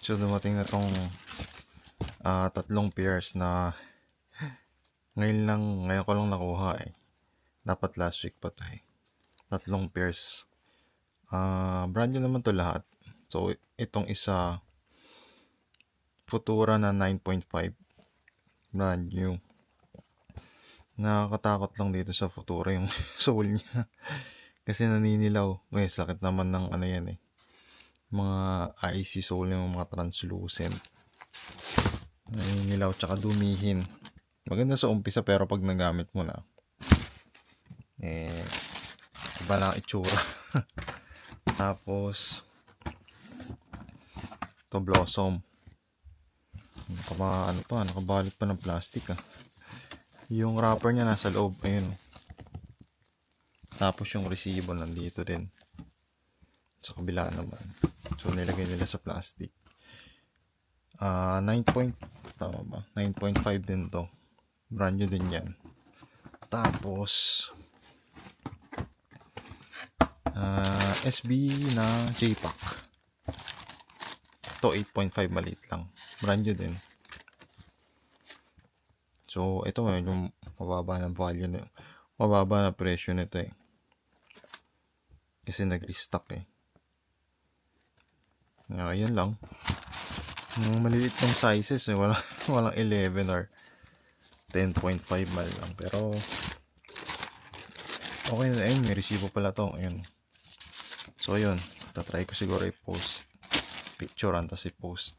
So dumating na tong tatlong pairs na ngayon ko lang nakuha eh. Dapat last week pa to eh. Tatlong pairs. Brand new naman to lahat. So itong isa Futura na 9.5, brand new. Nakakatakot lang dito sa Futura yung sole niya. Kasi naninilaw. Sakit naman ng ano yan eh. Mga icy sole yung mga translucent. Naninilaw tsaka dumihin. Maganda sa umpisa pero pag nagamit mo na iba lang itsura. Tapos to Blossom. Nakabalot pa ng plastic Yung wrapper niya nasa loob, ayun. Tapos yung resibo nandito din. Sa kabila naman. So nilagay nila sa plastic. 9.5 din to. Brand new din yan. Tapos SB na J-Pack. Ito 8.5, maliit lang. Brand new din. So ito yung mababa na value na, mababa na presyo nito eh. Kasi nag-restock eh. Ayan lang. Yung maliit ng sizes eh, walang 11 or 10.5 mal lang. Pero okay na. Ayun, may resibo pala to. Ayun. So ayun, tatry ko siguro i-post picture tapos i-post